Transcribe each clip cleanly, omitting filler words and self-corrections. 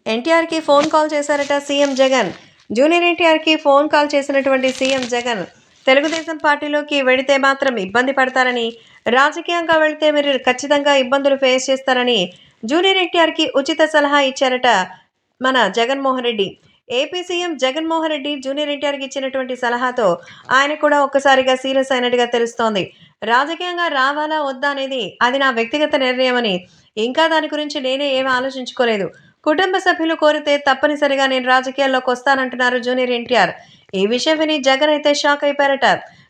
ఎన్టీఆర్‌కి phone call చేశారట CM Jagan. Junior ఎన్టీఆర్‌కి ఫోన్ కాల్ చేసినటువంటి సీఎం జగన్, తెలుగుదేశం పార్టీలోకి వెళితే మాత్రం ఇబ్బంది పడతారని, రాజకీయంగా వెళితే మీరు ఖచ్చితంగా ఇబ్బందులు ఫేస్ చేస్తారని జూనియర్ ఎన్టీఆర్‌కి ఉచిత సలహా ఇచ్చారట మన Jaganmohan Reddy. AP CM Jaganmohan Reddy junior ఎన్టీఆర్‌కి ఇచ్చినటువంటి సలహాతో ఆయన కూడా ఒక్కసారిగా సీరియస్ అయినట్టుగా తెలుస్తోంది. రాజకీయంగా రావాలా వద్దా అనేది అది నా వ్యక్తిగత నిర్ణయమని, ఇంకా దాని గురించి నేనే ఏమి ఆలోచించుకోలేదు. కుటుంబ సభ్యులు కోరితే తప్పనిసరిగా నేను రాజకీయాల్లోకి వస్తానంటున్నారు జూనియర్ ఎన్టీఆర్. ఈ విషయం విని జగన్ అయితే షాక్ అయిపోయారట.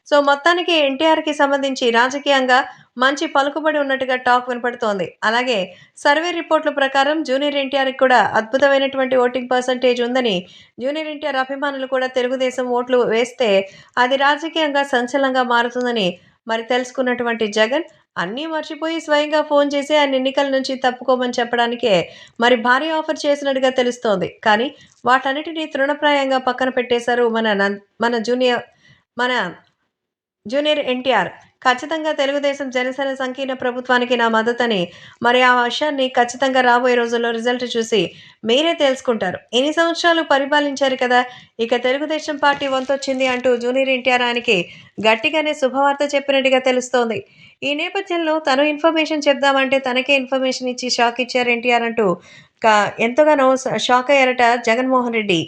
సో మొత్తానికి ఎన్టీఆర్‌కి సంబంధించి రాజకీయంగా మంచి పలుకుబడి ఉన్నట్టుగా టాక్ వినపడుతోంది. అలాగే సర్వే రిపోర్ట్‌ల ప్రకారం జూనియర్ ఎన్టీఆర్‌కి కూడా అద్భుతమైనటువంటి ఓటింగ్ పర్సెంటేజ్ ఉందని, జూనియర్ ఎన్టీఆర్ అభిమానులు కూడా తెలుగుదేశం ఓట్లు వేస్తే అది రాజకీయంగా సంచలనంగా మారుతుందని మరి తెలుసుకున్నటువంటి జగన్ అన్నీ మర్చిపోయి స్వయంగా ఫోన్ చేసి ఆయన ఎన్నికల నుంచి తప్పుకోమని చెప్పడానికే మరి భారీ ఆఫర్ చేసినట్టుగా తెలుస్తోంది. కానీ వాటన్నిటిని తృణప్రాయంగా పక్కన పెట్టేశారు మన మన జూనియర్ ఎన్టీఆర్. ఖచ్చితంగా తెలుగుదేశం, జనసేన సంకీర్ణ ప్రభుత్వానికి నా మద్దతని, మరి ఆ విషయాన్ని ఖచ్చితంగా రాబోయే రోజుల్లో రిజల్ట్ చూసి మీరే తెలుసుకుంటారు. ఇన్ని సంవత్సరాలు పరిపాలించారు కదా! ఇక తెలుగుదేశం పార్టీ వంతొచ్చింది అంటూ జూనియర్ ఎన్టీఆర్ ఆయనకి గట్టిగానే శుభవార్త చెప్పినట్టుగా తెలుస్తోంది. ఈ నేపథ్యంలో తను ఇన్ఫర్మేషన్ చెప్దామంటే తనకే ఇన్ఫర్మేషన్ ఇచ్చి షాక్ ఇచ్చారు ఎన్టీఆర్ అంటూ ఎంతగానో షాక్ అయ్యారట జగన్మోహన్ రెడ్డి.